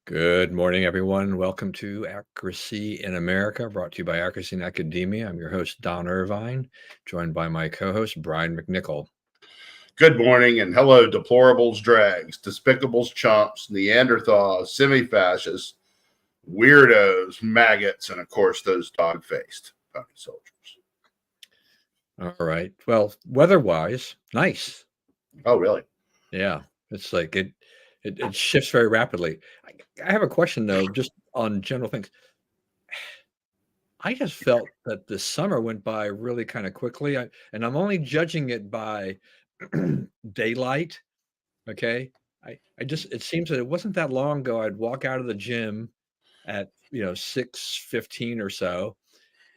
Good morning, everyone. Welcome to Accuracy in America, brought to you by Accuracy in Academia. I'm your host, Don Irvine, joined by my co-host, Brian McNichol. Good morning and hello, deplorables, drags, despicables, chumps, Neanderthals, semi-fascists, weirdos, maggots, and of course those dog-faced pony soldiers. All right. Well, weather-wise, nice. Oh, really? Yeah, it's like it shifts very rapidly. I have a question though, just on general things. I just felt that the summer went by really kind of quickly, and I'm only judging it by daylight. Okay. I just it seems that it wasn't that long ago I'd walk out of the gym at 6:15 or so,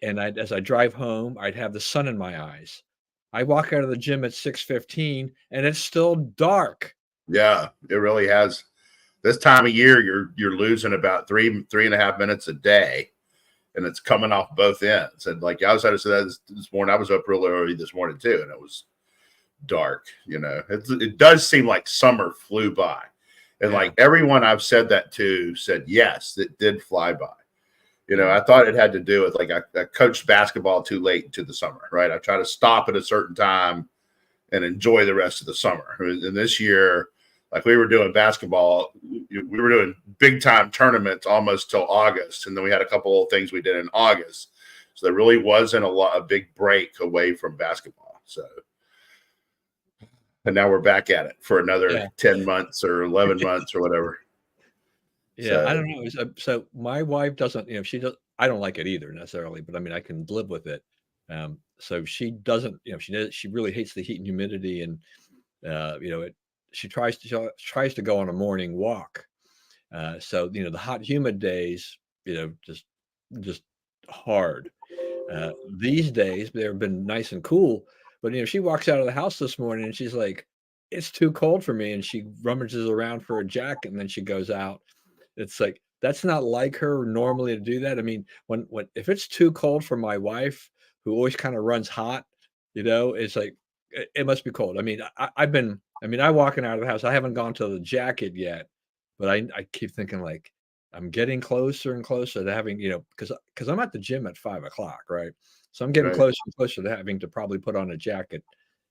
and as I drive home, I'd have the sun in my eyes. I walk out of the gym at 6:15 and it's still dark. Yeah, it really has. This time of year, you're losing about three and a half minutes a day, and it's coming off both ends. And like I was had to say that this morning, I was up real early this morning too, and it was dark. It does seem like summer flew by, and Yeah. like everyone I've said that to said yes, it did fly by. I thought it had to do with like I coached basketball too late into the summer, right? I try to stop at a certain time and enjoy the rest of the summer. And this year, like we were doing basketball, we were doing big time tournaments almost till August, and then we had a couple of things we did in August. So there really wasn't a big break away from basketball. So, and now we're back at it for another 10 months or 11 months or whatever. Yeah, I don't know. So my wife doesn't, she does. I don't like it either necessarily, but I mean, I can live with it. So she doesn't, she really hates the heat and humidity, and she tries to go on a morning walk. So the hot, humid days, just hard. These days they've been nice and cool, but she walks out of the house this morning and she's like, "It's too cold for me," and she rummages around for a jacket and then she goes out. It's like, that's not like her normally to do that. I mean, when if it's too cold for my wife, who always kind of runs hot, it's like it must be cold. I mean, I'm walking out of the house. I haven't gone to the jacket yet, but I keep thinking like I'm getting closer and closer to having, because I'm at the gym at 5 o'clock, right? So I'm getting Right. closer and closer to having to probably put on a jacket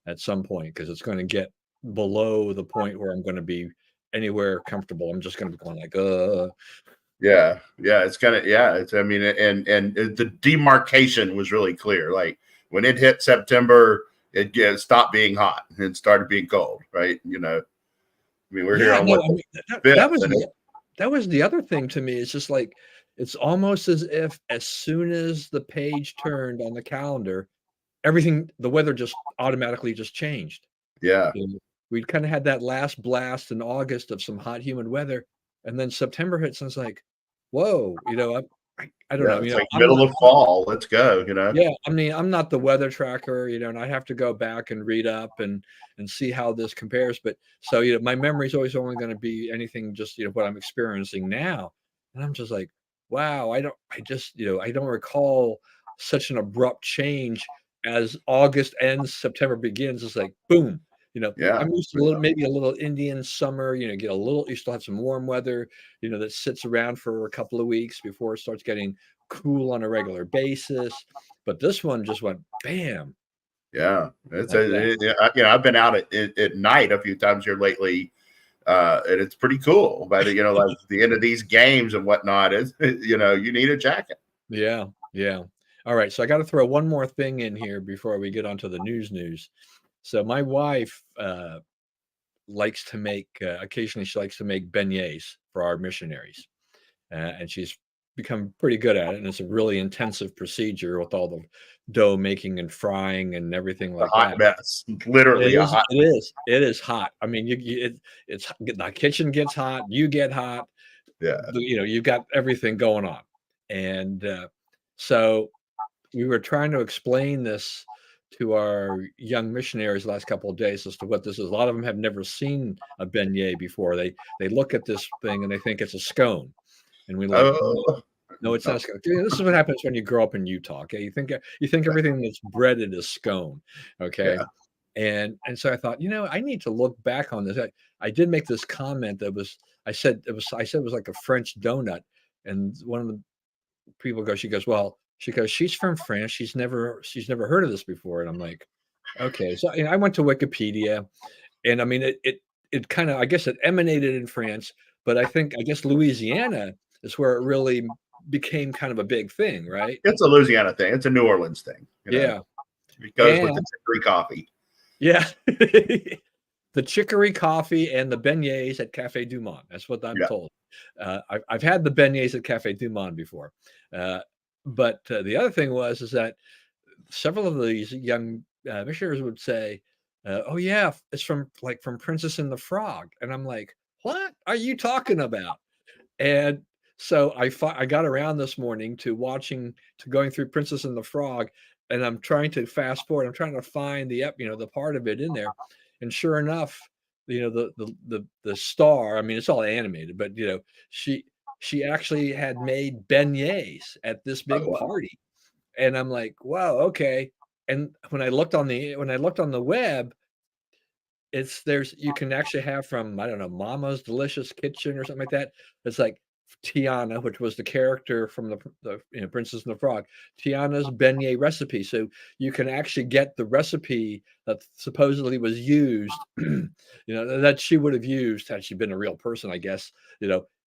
at some point because it's going to get below the point where I'm going to be anywhere comfortable. I'm just going to be going like, Yeah. It's kind of, it's, I mean, and the demarcation was really clear. Like when it hit September, it stopped being hot and started being cold, right? I mean, we're here yeah, on no, what, I mean, that fifth, was and that was the other thing to me. It's just like, it's almost as if as soon as the page turned on the calendar, the weather just automatically just changed. yeah. We'd kind of had that last blast in August of some hot, humid weather, and then September hits, and it's like, whoa, I don't know. Yeah, I it's mean, like I'm middle not, of fall. Let's go, yeah, I mean, I'm not the weather tracker, and I have to go back and read up and see how this compares. But so, my memory is always only going to be anything just, what I'm experiencing now. And I'm just like, wow, I don't recall such an abrupt change as August ends, September begins. It's like, boom. Yeah. I'm used to maybe a little Indian summer, get a little, you still have some warm weather, that sits around for a couple of weeks before it starts getting cool on a regular basis. But this one just went bam Yeah. It's like that. I've been out at night a few times here lately, and it's pretty cool. By the like the end of these games and whatnot, is you need a jacket. Yeah, yeah. All right, so I got to throw one more thing in here before we get onto the news. So my wife likes to make occasionally she likes to make beignets for our missionaries, and she's become pretty good at it. And it's a really intensive procedure with all the dough making and frying and everything A like hot that. mess, literally a hot. It is hot. I mean, it's the kitchen gets hot, you get hot, Yeah. you've got everything going on. And so we were trying to explain this to our young missionaries the last couple of days as to what this is. A lot of them have never seen a beignet before. They look at this thing and they think it's a scone. And we like, Oh. no, it's not a scone. This is what happens when you grow up in Utah. Okay. You think everything that's breaded is scone. Okay. Yeah. And so I thought, I need to look back on this. I did make this comment that was I said it was like a French donut, and one of the people goes, she goes, she's from France. She's never heard of this before. And I'm like, okay. So I went to Wikipedia, and I mean it kind of, I guess it emanated in France, but I guess Louisiana is where it really became kind of a big thing, right? It's a Louisiana thing. It's a New Orleans thing. Yeah. It goes with And the chicory coffee. yeah. The chicory coffee and the beignets at Cafe Du Monde. That's what I'm Yeah. told. I've had the beignets at Cafe Du Monde before. But the other thing is that several of these young missionaries would say, "Oh yeah, it's from Princess and the Frog," and I'm like, "What are you talking about?" And so I got around this morning to going through Princess and the Frog, and I'm trying to fast forward. I'm trying to find the part of it in there, and sure enough, the star. I mean, it's all animated, but she actually had made beignets at this Oh, big wow. party, and I'm like, wow, okay. And when I looked on the web, you can actually have from, I don't know, Mama's Delicious Kitchen or something like that. It's like Tiana, which was the character from the Princess and the Frog, Tiana's beignet recipe. So you can actually get the recipe that supposedly was used, that she would have used had she been a real person, I guess,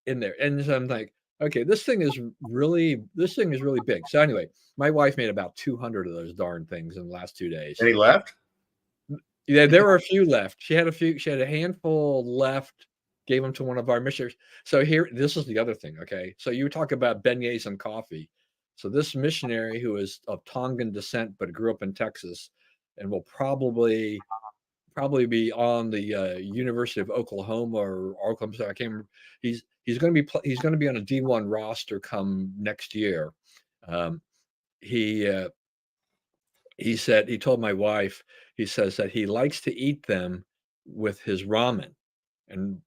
in there. And so I'm like, okay, this thing is really big. So anyway, my wife made about 200 of those darn things in the last 2 days. Any left? Yeah, there were a few left. She had a handful left, gave them to one of our missionaries. So this is the other thing, okay? So you talk about beignets and coffee. So this missionary who is of Tongan descent but grew up in Texas and will probably be on the University of Oklahoma or Oklahoma. I can't remember. He's going to be on a D1 roster come next year. He he told my wife, he says that he likes to eat them with his ramen. And,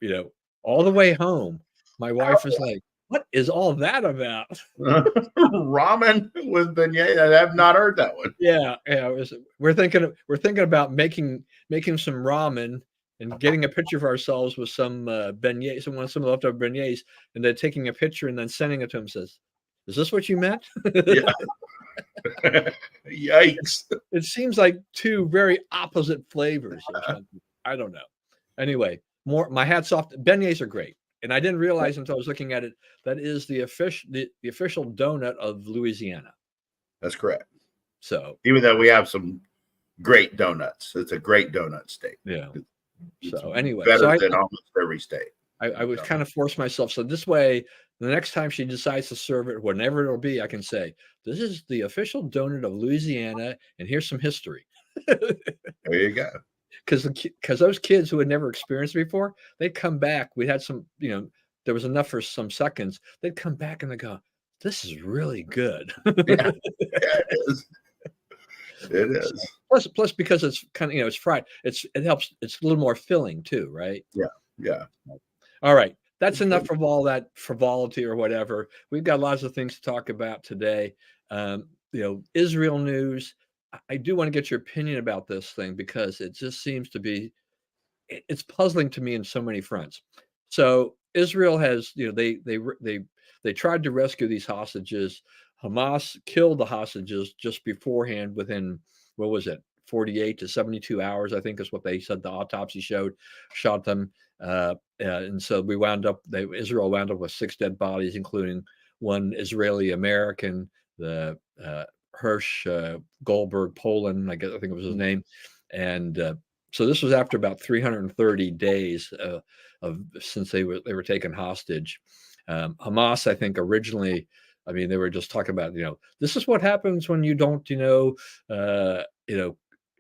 all the way home, my wife is like, "What is all that about?" Ramen with beignet. I have not heard that one. Yeah, yeah, we're thinking about making some ramen and getting a picture of ourselves with some beignets, some leftover beignets, and then taking a picture and then sending it to him. Says, "Is this what you meant?" Yeah. Yikes. It seems like two very opposite flavors or something. I don't know. Anyway, my hat's off. Beignets are great, and I didn't realize until I was looking at it that is the official donut of Louisiana. That's correct. So even though we have some great donuts, it's a great donut state. yeah. It's So anyway, better than almost every state. I would kind of force myself. So this way, the next time she decides to serve it, whenever it'll be, I can say, "This is the official donut of Louisiana, and here's some history." There you go. Because those kids who had never experienced it before, they'd come back. We had some, there was enough for some seconds. They'd come back and they go, "This is really good." Yeah, it is. It is. Plus, because it's kind of, it's fried. It helps. It's a little more filling too, right? Yeah. Yeah. All right. That's enough of all that frivolity or whatever. We've got lots of things to talk about today. Israel news. I do want to get your opinion about this thing because it just seems to be, it's puzzling to me in so many fronts. So Israel has, they tried to rescue these hostages. Hamas killed the hostages just beforehand within, what was it, 48 to 72 hours, I think is what they said the autopsy showed, shot them. And so Israel wound up with 6 dead bodies, including one Israeli American, the Hirsch Goldberg, Poland, I think it was his name. And so this was after about 330 days since they were taken hostage. Hamas, I think originally, I mean, they were just talking about, this is what happens when you don't,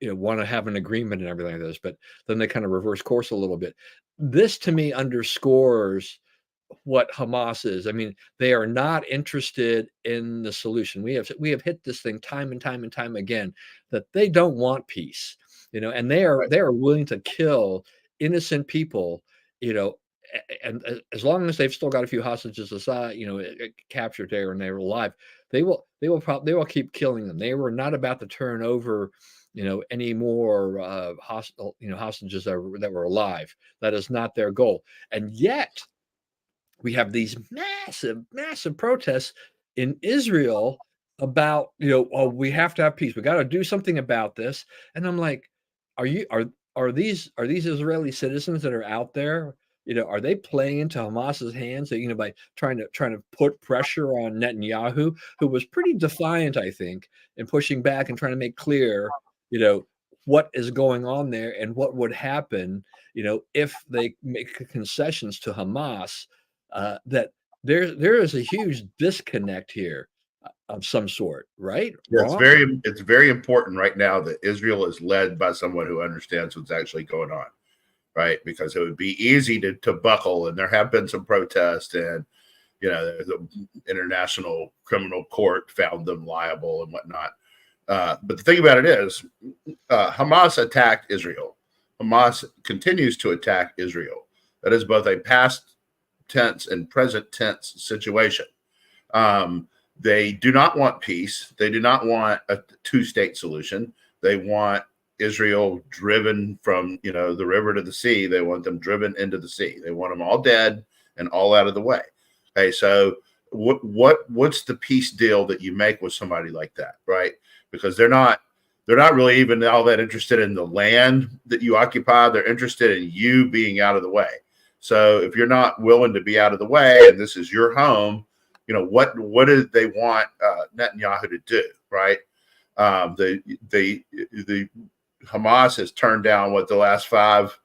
want to have an agreement and everything like this. But then they kind of reverse course a little bit. This to me underscores what Hamas is. I mean, they are not interested in the solution. We have hit this thing time and time and time again that they don't want peace, and they are willing to kill innocent people, and as long as they've still got a few hostages aside, captured there and they're alive, they will keep killing them. They were not about to turn over any more hostages that were alive. That is not their goal. And yet we have these massive, massive protests in Israel about, oh, we have to have peace. We got to do something about this. And I'm like, are you are these Israeli citizens that are out there? Are they playing into Hamas's hands? By trying to put pressure on Netanyahu, who was pretty defiant, I think, in pushing back and trying to make clear, you know, what is going on there and what would happen, if they make concessions to Hamas, that there is a huge disconnect here of some sort, right? Yeah, Wrong? it's very important right now that Israel is led by someone who understands what's actually going on, right? Because it would be easy to buckle, and there have been some protests, and the International Criminal Court found them liable and whatnot. But the thing about it is, Hamas attacked Israel. Hamas continues to attack Israel. That is both a past tense and present tense situation. They do not want peace. They do not want a two-state solution. They want Israel driven from the river to the sea. They want them driven into the sea. They want them all dead and all out of the way. Okay, so what's the peace deal that you make with somebody like that, right? Because they're not really even all that interested in the land that you occupy. They're interested in you being out of the way. So if you're not willing to be out of the way and this is your home, what do they want Netanyahu to do, right? The Hamas has turned down the last 5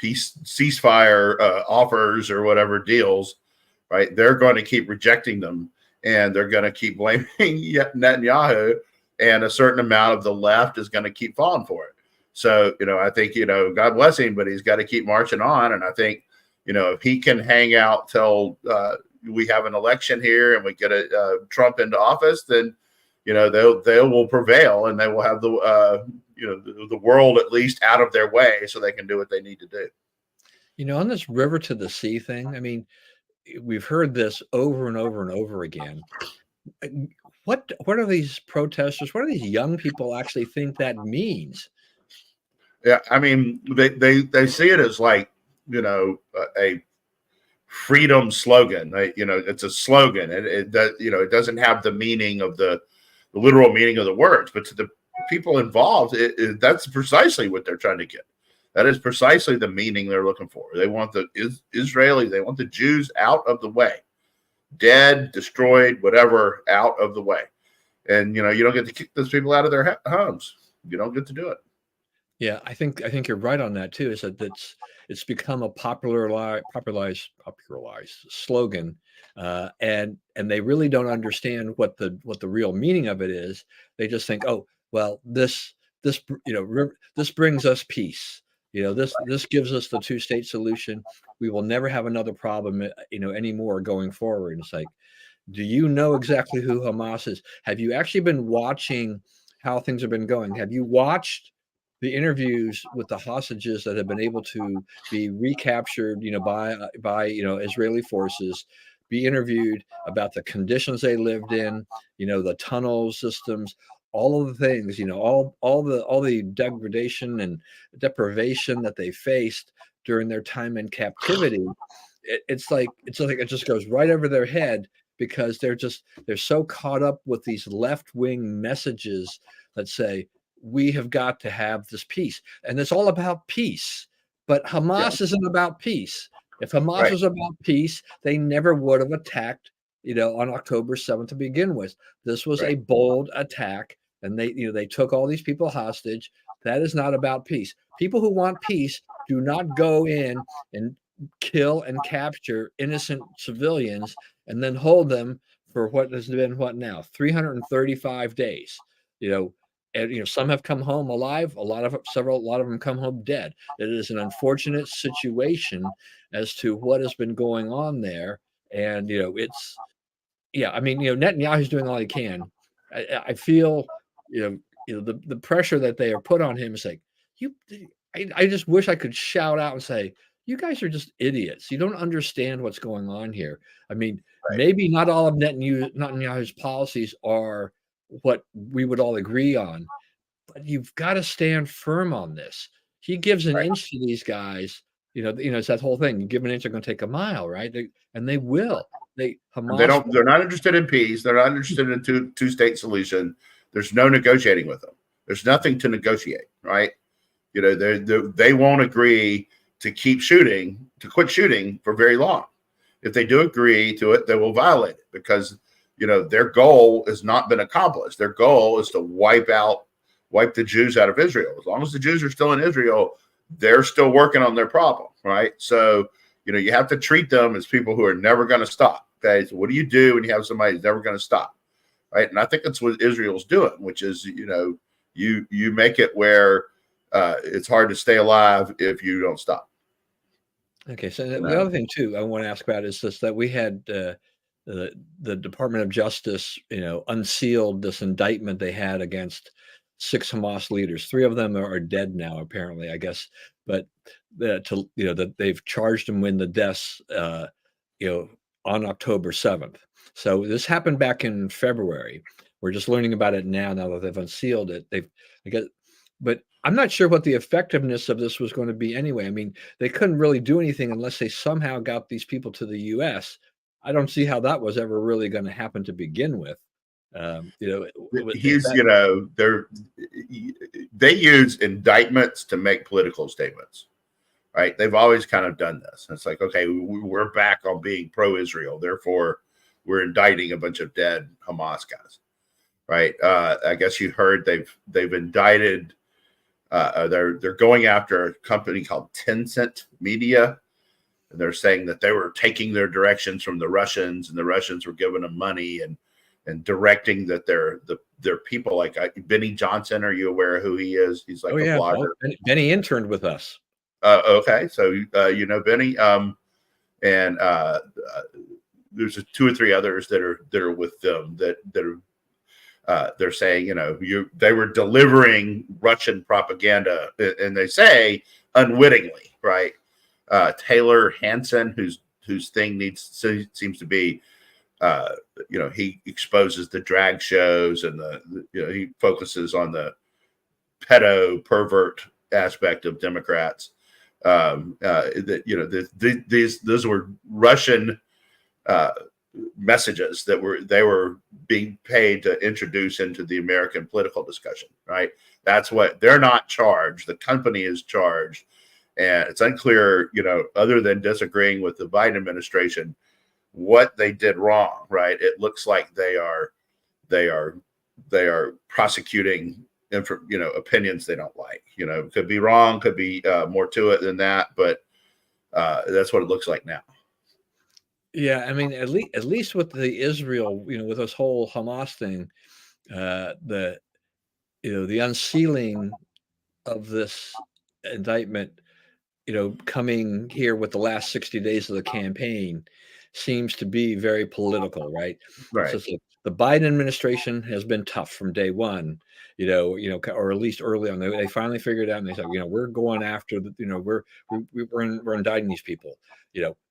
ceasefire offers or whatever deals, right? They're going to keep rejecting them, and they're going to keep blaming Netanyahu, and a certain amount of the left is going to keep falling for it. So, I think, God bless him, but he's got to keep marching on. And I think, if he can hang out till we have an election here and we get a Trump into office, then they will prevail, and they will have the world at least out of their way so they can do what they need to do. On this river to the sea thing, I mean, we've heard this over and over and over again. What are these protesters? What do these young people actually think that means? Yeah, I mean, they see it as like a freedom slogan. It's a slogan, and it doesn't have the meaning of the literal meaning of the words, but to the people involved, that's precisely what they're trying to get. That is precisely the meaning they're looking for. They want the Israelis, they want the Jews out of the way, dead, destroyed, whatever, out of the way. And you don't get to kick those people out of their homes. You don't get to do it. Yeah, I think you're right on that too. Is that it's become a popularized slogan, and they really don't understand what the real meaning of it is. They just think, oh, well, this brings us peace. This gives us the two-state solution. We will never have another problem, anymore going forward. It's like, do you know exactly who Hamas is? Have you actually been watching how things have been going? Have you watched the interviews with the hostages that have been able to be recaptured, by Israeli forces, be interviewed about the conditions they lived in, the tunnel systems, all of the things, all the degradation and deprivation that they faced during their time in captivity. It's like it just goes right over their head, because they're so caught up with these left-wing messages that say, we have got to have this peace, and it's all about peace. But Hamas isn't about peace. If Hamas was about peace, they never would have attacked, on October 7th to begin with. This was a bold attack, and they took all these people hostage. That is not about peace. People who want peace do not go in and kill and capture innocent civilians and then hold them for what has been 335 days. And some have come home alive. A lot of them come home dead. It is an unfortunate situation as to what has been going on there. And I mean, Netanyahu's doing all he can. I feel the pressure that they are put on him is like, I just wish I could shout out and say, you guys are just idiots. You don't understand what's going on here. I mean, maybe not all of Netanyahu's policies are what we would all agree on, but you've got to stand firm on this. He gives an Right. inch to these guys. It's that whole thing. You give an inch, they're going to take a mile, right? And they will. And they Hamas. don't. They're not interested in peace. They're not interested in two state solution. There's no negotiating with them. There's nothing to negotiate, right? They won't agree to quit shooting for very long. If they do agree to it, they will violate it because their goal has not been accomplished. Their goal is to wipe the Jews out of Israel. As long as the Jews are still in Israel, they're still working on their problem, right? So you have to treat them as people who are never going to stop. Okay, so what do you do when you have somebody who's never going to stop, right? And I think that's what Israel's doing, which is you make it where it's hard to stay alive if you don't stop. Okay, so the other thing too I want to ask about is this, that we had the Department of Justice, unsealed this indictment they had against 6 Hamas leaders. 3 of them are dead now, apparently, I guess. But that they've charged them in the deaths, on October 7th. So this happened back in February. We're just learning about it now that they've unsealed it. I guess, but I'm not sure what the effectiveness of this was going to be anyway. I mean, they couldn't really do anything unless they somehow got these people to the U.S. I don't see how that was ever really going to happen to begin with. They use indictments to make political statements, right? They've always kind of done this. It's like, okay, we're back on being pro-Israel, therefore we're indicting a bunch of dead Hamas guys, right? I guess you heard they've indicted. They're going after a company called Tencent Media. And they're saying that they were taking their directions from the Russians, and the Russians were giving them money and directing that their people, like Benny Johnson. Are you aware of who he is? He's like a blogger. Benny interned with us. Okay, so Benny. And there's 2 or 3 others that are with them that are. They're saying they were delivering Russian propaganda, and they say unwittingly, right? Taylor Hansen, whose thing seems to be, he exposes the drag shows and he focuses on the pedo pervert aspect of Democrats. Those were Russian messages that they were being paid to introduce into the American political discussion, right? That's what they're not charged. The company is charged. And it's unclear, other than disagreeing with the Biden administration, what they did wrong, right? It looks like they are prosecuting, opinions they don't like. Could be wrong, could be more to it than that, but that's what it looks like now. Yeah, I mean, at least with the Israel, with this whole Hamas thing, the unsealing of this indictment, coming here with the last 60 days of the campaign seems to be very political, right? Right. So the Biden administration has been tough from day one, or at least early on. They finally figured out, and they said, we're going after we're indicting these people.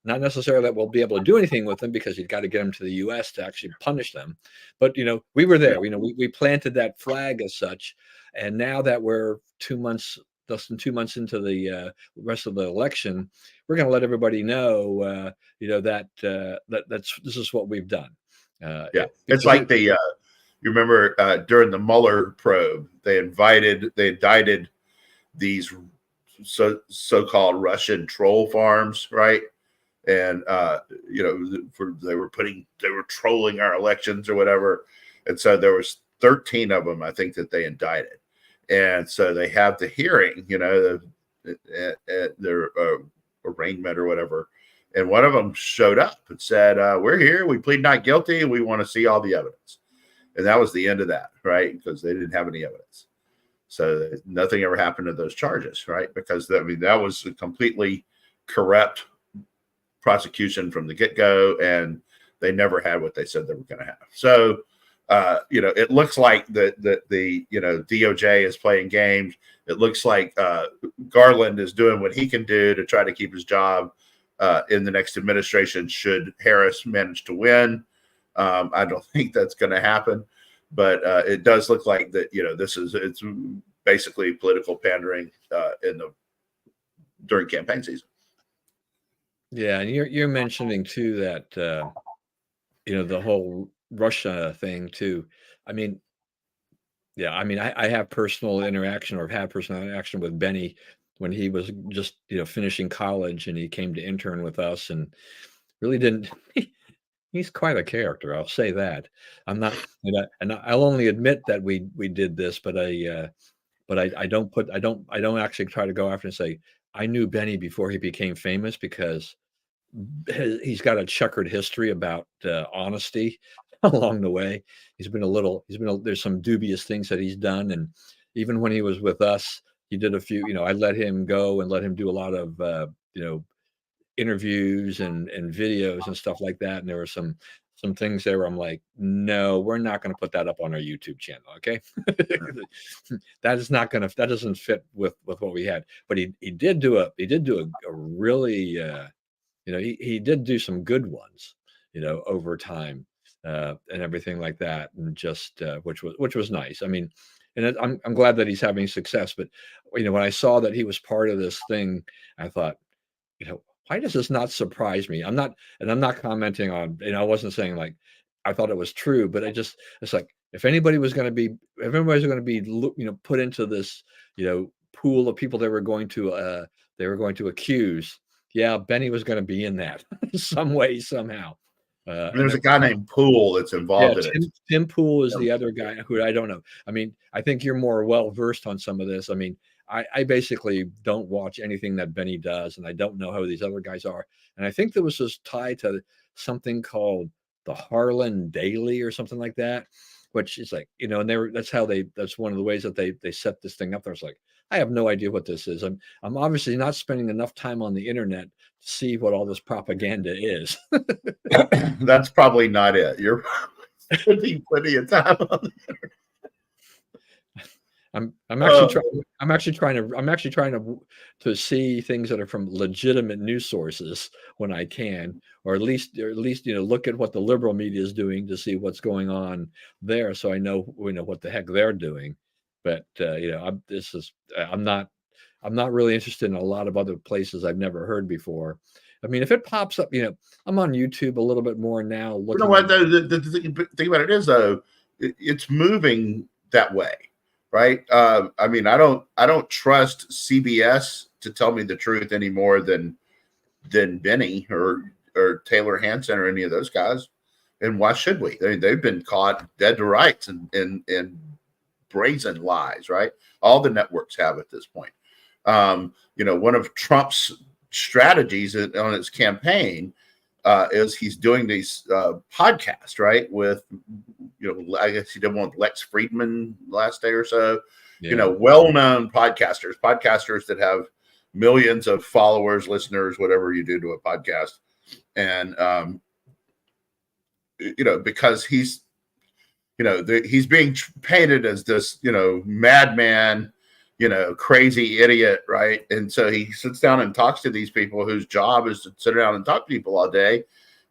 Not necessarily that we'll be able to do anything with them because you've got to get them to the U.S. to actually punish them. But we were there. We planted that flag as such, and now that we're 2 months. Less than 2 months into the rest of the election, we're going to let everybody know, this is what we've done. It's like you remember during the Mueller probe, they indicted these so-called Russian troll farms, right? And they were trolling our elections or whatever, and so there was 13 of them, I think, that they indicted. And so they have the hearing, their arraignment or whatever. And one of them showed up and said, we're here. We plead not guilty. And we want to see all the evidence. And that was the end of that, right? Because they didn't have any evidence. So nothing ever happened to those charges, right? Because, that was a completely corrupt prosecution from the get-go. And they never had what they said they were going to have. So, it looks like the DOJ is playing games. It looks like Garland is doing what he can do to try to keep his job in the next administration should Harris manage to win. I don't think that's going to happen, but it does look like that. It's basically political pandering during campaign season. Yeah, and you're mentioning too that the whole Russia thing too. I mean, yeah, I mean, I have personal interaction or have had personal interaction with Benny when he was just finishing college and he came to intern with us and really didn't. He's quite a character, I'll say that. I'm not, and I'll only admit that we did this, but I don't actually try to go after and say I knew Benny before he became famous because he's got a checkered history about honesty along the way. There's some dubious things that he's done, and even when he was with us, he did a few. I let him go and let him do a lot of interviews and videos and stuff like that. And there were some things there where I'm like, no, we're not going to put that up on our YouTube channel. Okay. That doesn't fit with what we had. But he did do a really, he did do some good ones, over time, and everything like that. And just, which was nice. I mean, and I'm glad that he's having success, but when I saw that he was part of this thing, I thought, why does this not surprise me? I'm not commenting on, I wasn't saying like, I thought it was true, but it's like, if everybody was going to be, put into this, pool of people they were going to accuse. Yeah, Benny was going to be in that some way, somehow. There's a guy named Poole that's involved in it. Tim Poole is the other guy who I don't know. I mean, I think you're more well versed on some of this. I mean, I basically don't watch anything that Benny does, and I don't know who these other guys are. And I think there was this tie to something called the Harlan Daily or something like that, which is like, and that's one of the ways that they set this thing up. There's like, I have no idea what this is. I'm obviously not spending enough time on the internet to see what all this propaganda is. That's probably not it. You're spending plenty of time on the internet. I'm actually trying to see things that are from legitimate news sources when I can, or at least look at what the liberal media is doing to see what's going on there, so I know what the heck they're doing. But I'm not really interested in a lot of other places I've never heard before. I mean, if it pops up, I'm on YouTube a little bit more now. You know what? The thing about it is, though, it's moving that way. Right. I mean, I don't trust CBS to tell me the truth any more than Benny or Taylor Hansen or any of those guys. And why should we? They've been caught dead to rights and brazen lies. Right. All the networks have at this point. One of Trump's strategies on his campaign is he's doing these podcasts, right? With, I guess he did one with Lex Friedman last day or so, well-known podcasters that have millions of followers, listeners, whatever you do to a podcast. And, because he's being painted as this, madman, crazy idiot, right? And so he sits down and talks to these people whose job is to sit around and talk to people all day.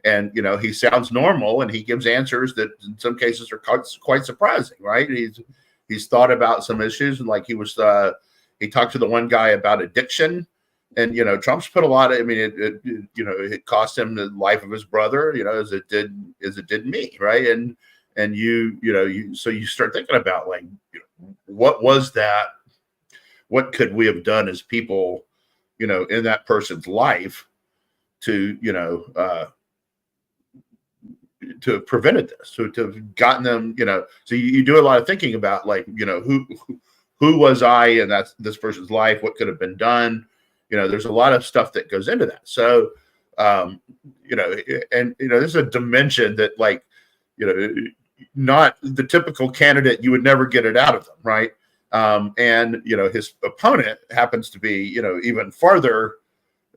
And, he sounds normal and he gives answers that in some cases are quite surprising, right? He's thought about some issues, and like he talked to the one guy about addiction, and, Trump's put a lot of, I mean, it cost him the life of his brother, as it did me. Right. And so you start thinking about like, what was that? What could we have done as people, in that person's life to have prevented this, to have gotten them, so you do a lot of thinking about like, who was I in this person's life? What could have been done? There's a lot of stuff that goes into that. So, there's a dimension that like, not the typical candidate, you would never get it out of them. Right. And his opponent happens to be, even farther,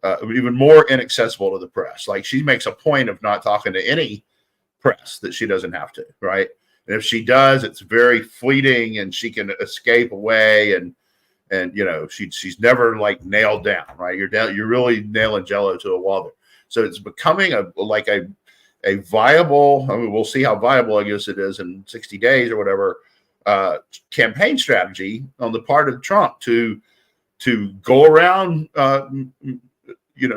even more inaccessible to the press. Like she makes a point of not talking to any press that she doesn't have to, right? And if she does, it's very fleeting and she can escape away and she's never like nailed down, right? You're really nailing Jello to a wall there. So it's becoming a viable, I mean, we'll see how viable, I guess it is in 60 days or whatever, campaign strategy on the part of Trump to go around,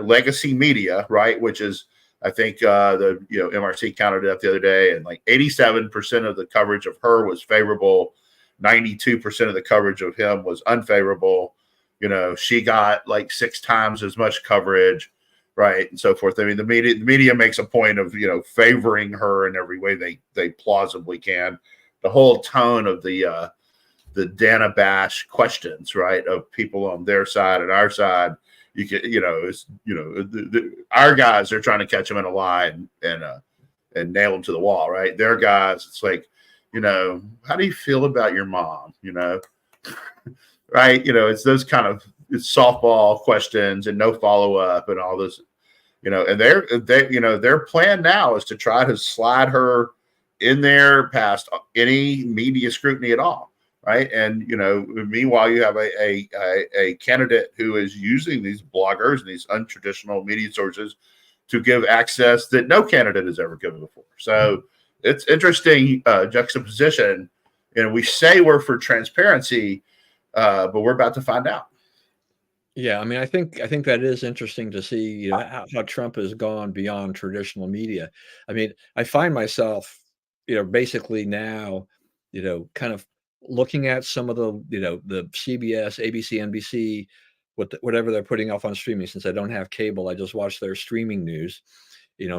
legacy media, right? Which is, I think, the MRC counted it up the other day, and like 87% of the coverage of her was favorable, 92% of the coverage of him was unfavorable. She got like 6 times as much coverage, right, and so forth. I mean, the media makes a point of favoring her in every way they plausibly can. The whole tone of the Dana Bash questions, right, of people on their side and our side, our guys are trying to catch them in a lie and nail them to the wall, right? Their guys, it's like, how do you feel about your mom? Right? It's those kind of softball questions and no follow up and all this, and their plan now is to try to slide her in there past any media scrutiny at all. Right. And, meanwhile, you have a candidate who is using these bloggers and these untraditional media sources to give access that no candidate has ever given before. So it's interesting juxtaposition. We say we're for transparency, but we're about to find out. Yeah, I mean, I think that is interesting to see, how Trump has gone beyond traditional media. I mean, I find myself, basically now, kind of looking at some of the CBS, ABC, NBC, whatever they're putting off on streaming. Since I don't have cable, I just watch their streaming news,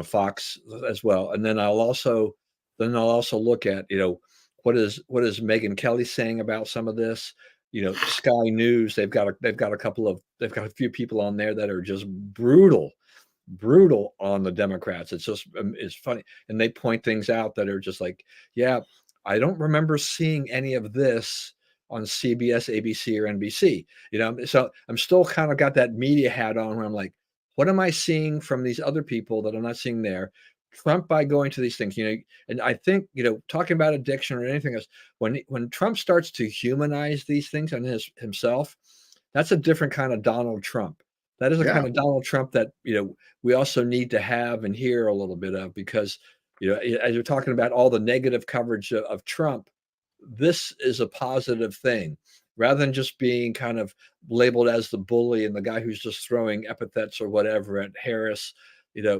Fox as well. And then I'll also look at, what is Megyn Kelly saying about some of this. Sky News, they've got a few people on there that are just brutal on the Democrats. It's just, it's funny. And they point things out that are just like, yeah, I don't remember seeing any of this on CBS, ABC, or NBC. So I'm still kind of got that media hat on where I'm like, what am I seeing from these other people that I'm not seeing there? Trump, by going to these things, and I think, talking about addiction or anything else, when Trump starts to humanize these things on himself, that's a different kind of Donald Trump. That is a kind of Donald Trump that, we also need to have and hear a little bit of, because, as you're talking about all the negative coverage of Trump, this is a positive thing, rather than just being kind of labeled as the bully and the guy who's just throwing epithets or whatever at Harris. Yeah.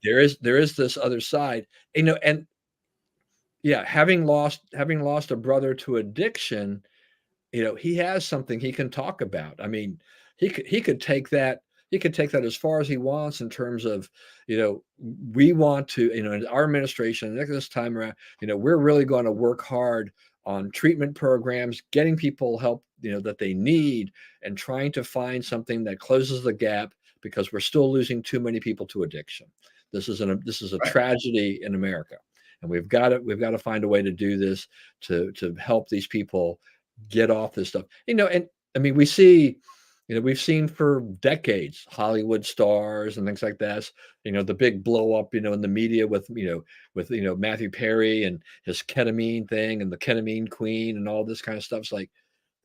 There is this other side, and yeah, having lost a brother to addiction, he has something he can talk about. I mean, he could take that as far as he wants in terms of, we want to, in our administration, this time around, we're really going to work hard on treatment programs, getting people help, that they need, and trying to find something that closes the gap, because we're still losing too many people to addiction. This is a tragedy in America, and we've got to find a way to do this to help these people get off this stuff. And I mean, we see, we've seen for decades Hollywood stars and things like that. The big blow up, in the media with Matthew Perry and his ketamine thing and the ketamine queen and all this kind of stuff. It's like,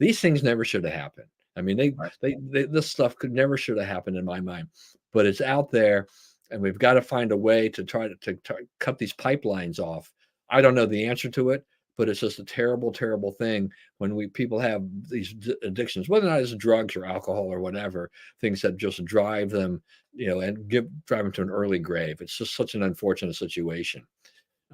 these things never should have happened. I mean, this stuff should have happened in my mind, but it's out there, and we've got to find a way to try to cut these pipelines off. I don't know the answer to it, but it's just a terrible, terrible thing when people have these addictions, whether or not it's drugs or alcohol or whatever, things that just drive them, and drive them to an early grave. It's just such an unfortunate situation.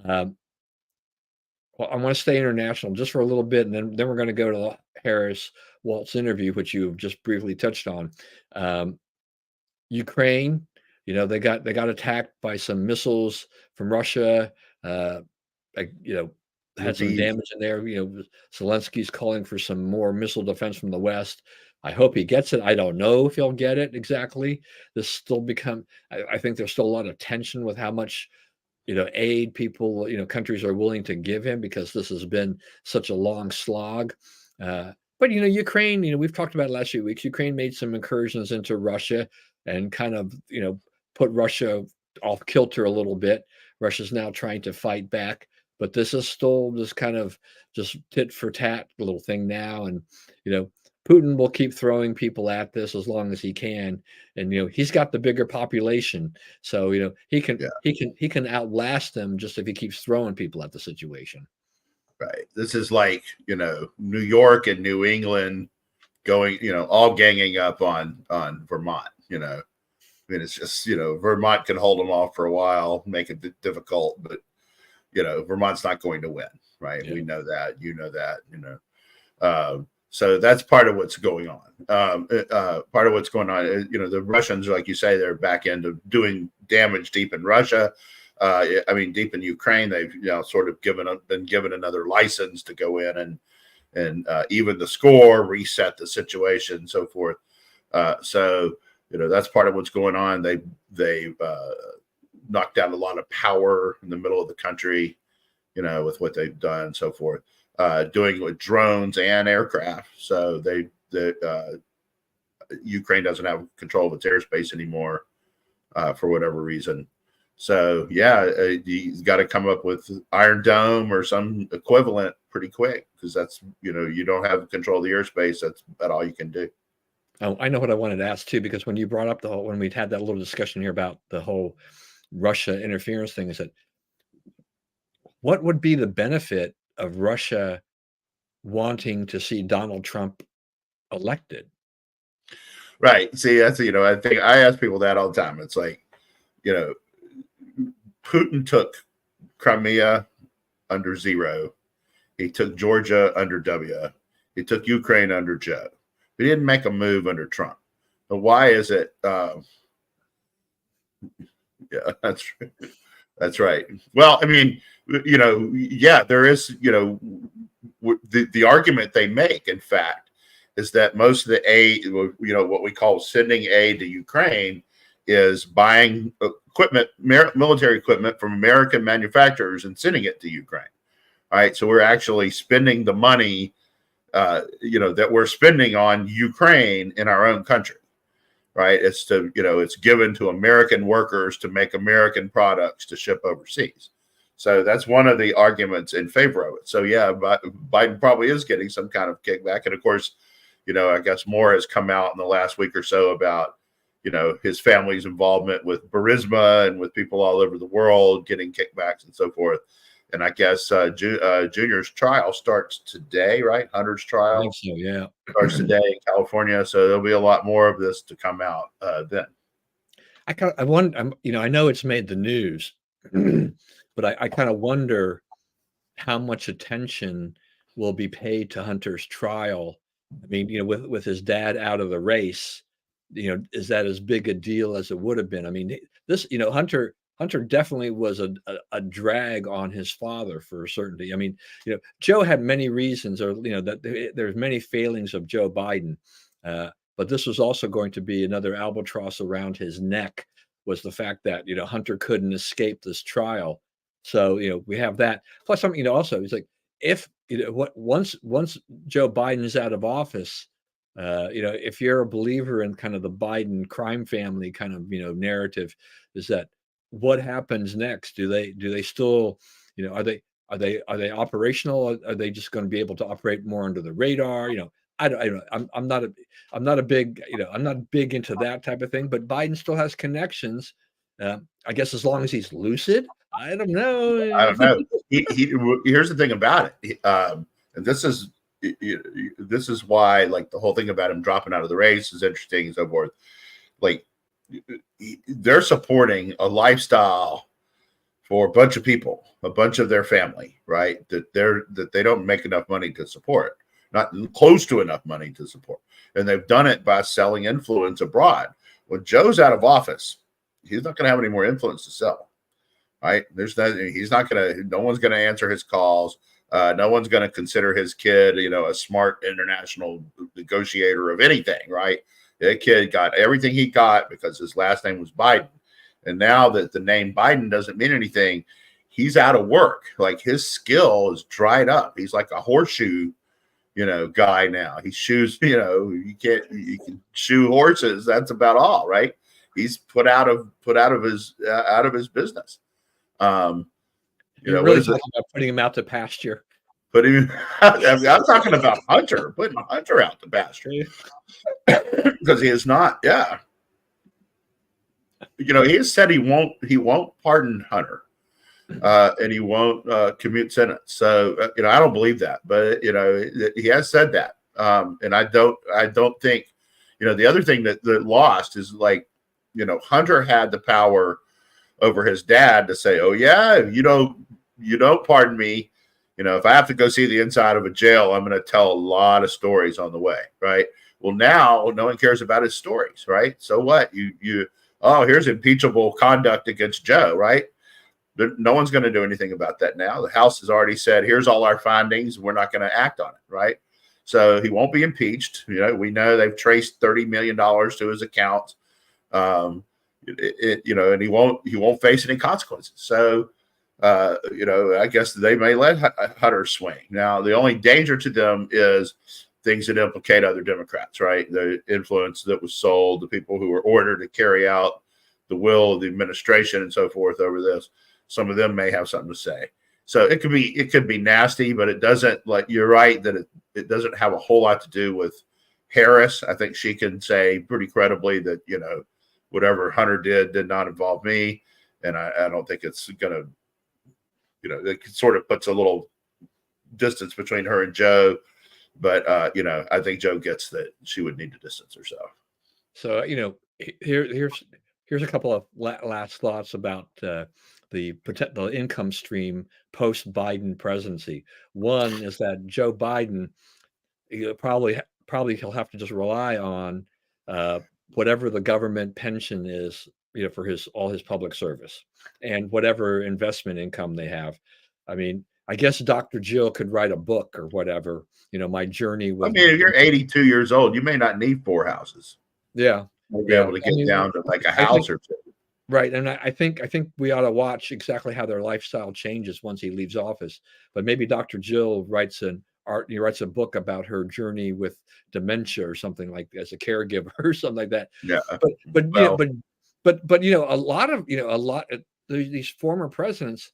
Well, I want to stay international just for a little bit, and then we're going to go to the Harris Walz interview, which you've just briefly touched on. Ukraine, they got attacked by some missiles from Russia. Had some damage in there. Zelensky's calling for some more missile defense from the West. I hope he gets it. I don't know if he'll get it exactly. This still I think there's still a lot of tension with how much, aid people, countries are willing to give him, because this has been such a long slog. But, Ukraine, we've talked about it last few weeks. Ukraine made some incursions into Russia and kind of, put Russia off kilter a little bit. Russia's now trying to fight back, but this is still this kind of just tit for tat little thing now. And, Putin will keep throwing people at this as long as he can, and he's got the bigger population, so Yeah, he can outlast them just if he keeps throwing people at the situation. right. This is like New York and New England going, all ganging up on Vermont. I mean, it's just Vermont can hold them off for a while, make it difficult, but Vermont's not going to win, right? Yeah. We know that, so that's part of what's going on. Part of what's going on, the Russians, like you say, they're back into doing damage deep in Russia. I mean, deep in Ukraine, they've sort of been given another license to go in and even the score, reset the situation, and so forth. So that's part of what's going on. They knocked down a lot of power in the middle of the country, with what they've done and so forth. Doing with drones and aircraft. So Ukraine doesn't have control of its airspace anymore for whatever reason. So you got to come up with Iron Dome or some equivalent pretty quick, because that's you don't have control of the airspace. That's about all you can do. Oh, I know what I wanted to ask too, because when you brought up when we'd had that little discussion here about the whole Russia interference thing, is that what would be the benefit of Russia wanting to see Donald Trump elected? Right. See, that's I think I ask people that all the time. It's like, Putin took Crimea under zero. He took Georgia under W. He took Ukraine under Joe. He didn't make a move under Trump. But why is it? Yeah, that's right. Well, I mean, there is, the argument they make, in fact, is that most of the aid, what we call sending aid to Ukraine, is buying equipment, military equipment from American manufacturers and sending it to Ukraine. All right. So we're actually spending the money, that we're spending on Ukraine in our own country. Right. It's it's given to American workers to make American products to ship overseas. So that's one of the arguments in favor of it. So Biden probably is getting some kind of kickback. And of course, I guess more has come out in the last week or so about, his family's involvement with Burisma and with people all over the world getting kickbacks and so forth. And I guess Junior's trial starts today, right? Hunter's I trial think so, yeah. starts today in California. So there'll be a lot more of this to come out then. I wonder, I know it's made the news, but I kind of wonder how much attention will be paid to Hunter's trial. I mean, with his dad out of the race, is that as big a deal as it would have been? I mean, this, Hunter definitely was a drag on his father for a certainty. I mean, Joe had many reasons, or that there's many failings of Joe Biden, but this was also going to be another albatross around his neck. Was the fact that Hunter couldn't escape this trial. So we have that. Plus, something also, it's like, if once Joe Biden is out of office, if you're a believer in kind of the Biden crime family kind of narrative, is that what happens next? Do they still, are they operational? Are they just going to be able to operate more under the radar? I don't. I'm not a big, I'm not big into that type of thing. But Biden still has connections. I guess as long as he's lucid. I don't know. I don't know. Here's the thing about it, and this is why, like, the whole thing about him dropping out of the race is interesting and so forth. Like, they're supporting a lifestyle for a bunch of people, a bunch of their family, right? That they don't make enough money to support, not close to enough money to support, and they've done it by selling influence abroad. When Joe's out of office, he's not going to have any more influence to sell. Right? No one's going to answer his calls. No one's going to consider his kid, a smart international negotiator of anything, right? That kid got everything he got because his last name was Biden. And now that the name Biden doesn't mean anything, he's out of work. Like, his skill is dried up. He's like a horseshoe, guy now. He shoes, you can shoe horses. That's about all, right? He's put out of his business. You're really talking about putting him out to pasture. But I mean, I'm talking about Hunter, putting Hunter out the pasture because he is not. Yeah, he has said he won't pardon Hunter, and he won't commute sentence. So I don't believe that, but he has said that, and I don't think the other thing that lost is like Hunter had the power over his dad to say, oh yeah, you don't pardon me. If I have to go see the inside of a jail, I'm going to tell a lot of stories on the way, right? Well, now no one cares about his stories, right? So what? Here's impeachable conduct against Joe, right? No one's going to do anything about that now. The House has already said, here's all our findings. We're not going to act on it, right? So he won't be impeached. We know they've traced $30 million to his account, and he won't face any consequences. So, I guess they may let Hunter swing. Now, the only danger to them is things that implicate other Democrats, right? The influence that was sold, the people who were ordered to carry out the will of the administration and so forth over this. Some of them may have something to say. So it could be nasty, but it doesn't, like, you're right that it doesn't have a whole lot to do with Harris. I think she can say pretty credibly that, whatever Hunter did not involve me. And I don't think it's going to, it sort of puts a little distance between her and Joe. But, I think Joe gets that she would need to distance herself. So, here's a couple of last thoughts about the potential income stream post-Biden presidency. One is that Joe Biden, probably he'll have to just rely on whatever the government pension is, for all his public service and whatever investment income they have. I mean, I guess Dr. Jill could write a book or whatever, my journey with. I mean, if you're 82 years old, you may not need 4 houses. Yeah. You'll be able to get down to like a house or two. Right. And I think we ought to watch exactly how their lifestyle changes once he leaves office. But maybe Dr. Jill writes a book about her journey with dementia or something like as a caregiver or something like that. Yeah. But a lot of these former presidents,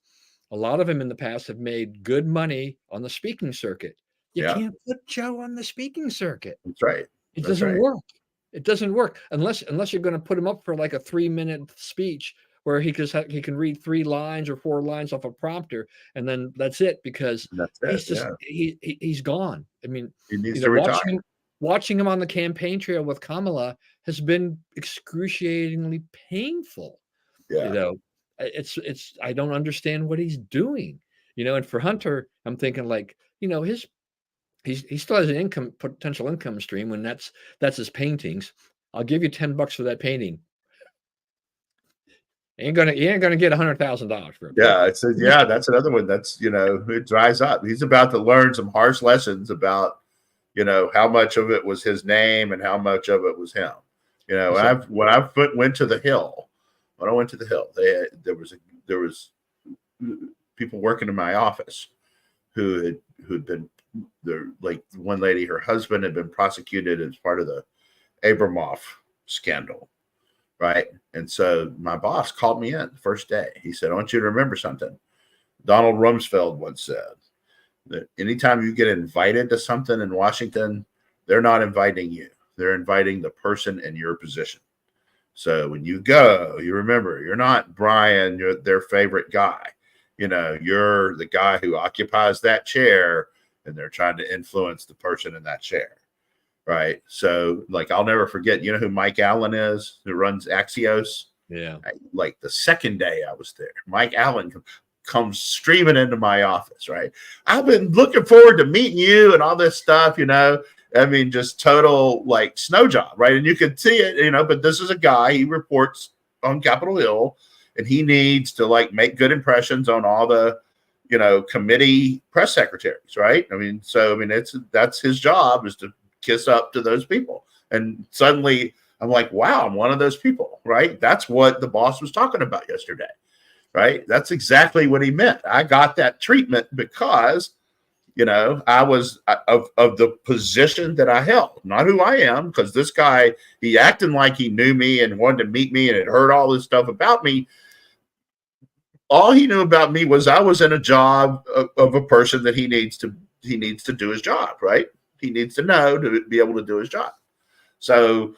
a lot of them in the past have made good money on the speaking circuit. You can't put Joe on the speaking circuit. That's right. It doesn't work. It doesn't work unless you're going to put him up for like a 3-minute speech where he can read 3 lines or 4 lines off a prompter, and then that's it, because he's gone. I mean, he needs to retire. Watching him on the campaign trail with Kamala has been excruciatingly painful. Yeah. It's I don't understand what he's doing. And for Hunter, I'm thinking like, he still has an potential income stream when that's his paintings. I'll give you $10 for that painting. He ain't gonna get $100,000 for it. Yeah, that's another one that's it dries up. He's about to learn some harsh lessons about how much of it was his name and how much of it was him. When I went to the Hill, there was people working in my office who'd been like one lady, her husband had been prosecuted as part of the Abramoff scandal, right? And so my boss called me in the first day. He said, I want you to remember something. Donald Rumsfeld once said that anytime you get invited to something in Washington, they're not inviting you. They're inviting the person in your position. So when you go, you remember, you're not Brian, you're their favorite guy. You're the guy who occupies that chair, and they're trying to influence the person in that chair, right? So, like, I'll never forget, who Mike Allen is, who runs Axios? Yeah. Like, the second day I was there, Mike Allen comes streaming into my office, right? I've been looking forward to meeting you and all this stuff, I mean, just total, like, snow job, right? And you could see it, but this is a guy, he reports on Capitol Hill, and he needs to, like, make good impressions on all the committee press secretaries, right? I mean, that's his job, is to kiss up to those people. And suddenly I'm like, wow, I'm one of those people, right? That's what the boss was talking about yesterday, right? That's exactly what he meant. I got that treatment because, I was of the position that I held, not who I am, because this guy, he acted like he knew me and wanted to meet me and had heard all this stuff about me. All he knew about me was I was in a job of a person that he needs to needs to do his job, right? He needs to know to be able to do his job. So,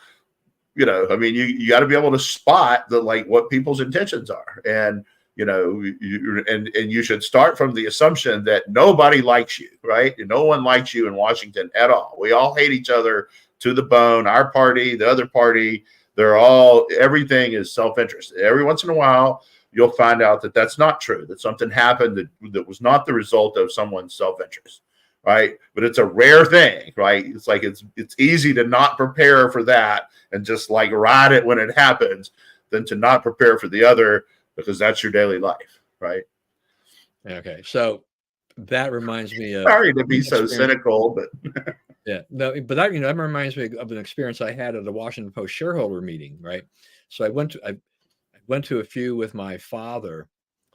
I mean, you got to be able to spot what people's intentions are. And, and you should start from the assumption that nobody likes you, right? And no one likes you in Washington at all. We all hate each other to the bone. Our party, the other party, everything is self-interest. Every once in a while, you'll find out that that's not true, that something happened that was not the result of someone's self-interest, right? But it's a rare thing, right? It's like it's easy to not prepare for that and just ride it when it happens than to not prepare for the other, because that's your daily life, right? Okay, so that reminds me of, sorry to be so cynical, but yeah, no, but that reminds me of an experience I had at the Washington Post shareholder meeting, right? So I went to a few with my father,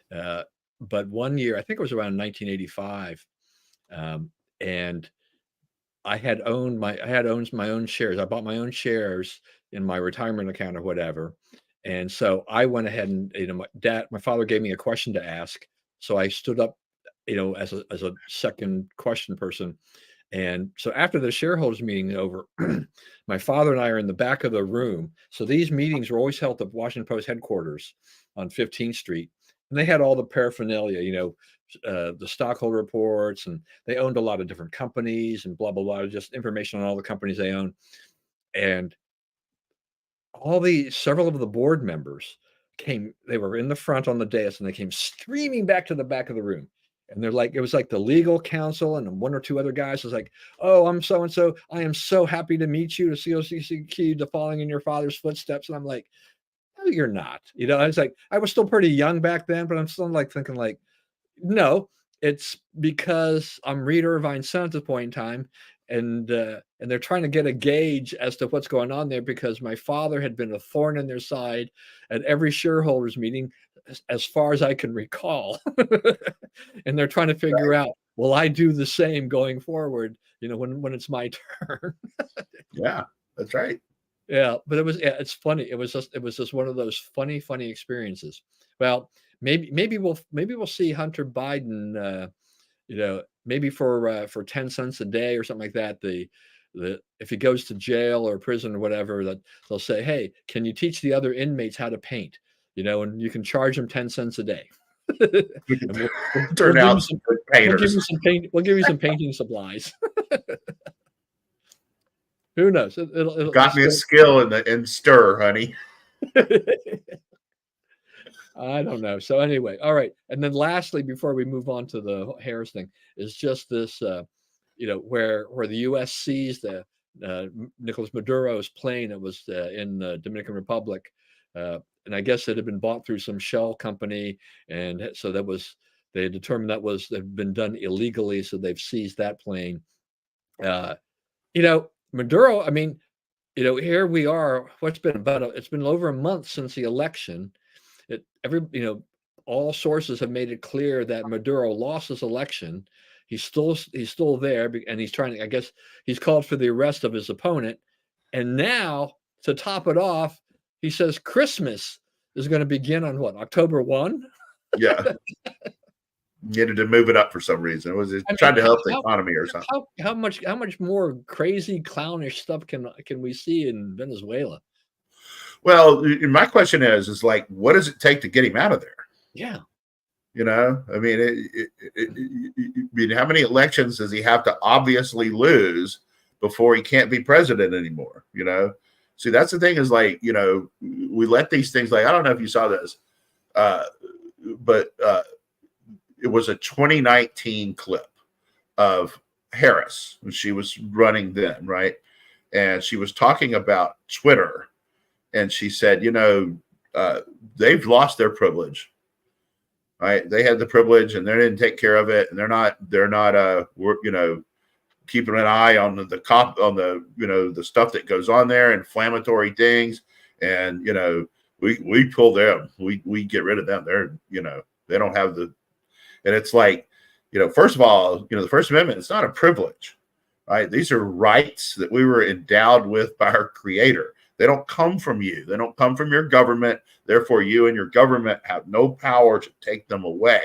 but one year, I think it was around 1985, and I had owned my own shares. I bought my own shares in my retirement account or whatever, and so I went ahead and my father gave me a question to ask, so I stood up, as a second question person. And so after the shareholders meeting over, my father and I are in the back of the room. So these meetings were always held at Washington Post headquarters on 15th Street. And they had all the paraphernalia, the stockholder reports, and they owned a lot of different companies and blah, blah, blah, just information on all the companies they own. And several of the board members they were in the front on the dais, and they came streaming back to the back of the room. And they're like, it was like the legal counsel and one or two other guys was like, "Oh, I'm so-and-so. I am so happy to meet you, to COCCQ, to following in your father's footsteps." And I'm like, "No, you're not." I was like, I was still pretty young back then, but I'm still thinking no, it's because I'm Rita Irvine's son at this point in time. And they're trying to get a gauge as to what's going on there, because my father had been a thorn in their side at every shareholders meeting as far as I can recall. And they're trying to figure out, will I do the same going forward, when it's my turn? Yeah, that's right. Yeah, but it's funny. It was just one of those funny experiences. Well, maybe we'll see Hunter Biden, maybe for 10 cents a day or something like that. If he goes to jail or prison or whatever, that they'll say, "Hey, can you teach the other inmates how to paint?" And you can charge them 10 cents a day. And turn out good painters. We'll give you some painting supplies. Who knows? It'll got me a skill in stir, honey. I don't know. So anyway, all right. And then lastly, before we move on to the Harris thing, is just this, where the U.S. seized the Nicolas Maduro's plane that was in the Dominican Republic, and I guess it had been bought through some shell company, and so they determined that had been done illegally, so they've seized that plane. Maduro, I mean, here we are. It's been over a month since the election. All sources have made it clear that Maduro lost his election. He's still there, and he's trying to, I guess he's called for the arrest of his opponent. And now, to top it off, he says Christmas is going to begin on October 1? Yeah. Needed to move it up for some reason. Was it trying to help the economy or something? How much more crazy, clownish stuff can we see in Venezuela? Well, my question is what does it take to get him out of there? Yeah. I mean, how many elections does he have to obviously lose before he can't be president anymore? See, that's the thing is we let these things, I don't know if you saw this, but it was a 2019 clip of Harris when she was running then, right? And she was talking about Twitter. And she said, they've lost their privilege, right? They had the privilege and they didn't take care of it. And they're not keeping an eye on the stuff that goes on there, inflammatory things. And, we pull them, we get rid of them. They're, they don't have and it's first of all, the First Amendment, it's not a privilege, right? These are rights that we were endowed with by our Creator. They don't come from you. They don't come from your government. Therefore, you and your government have no power to take them away,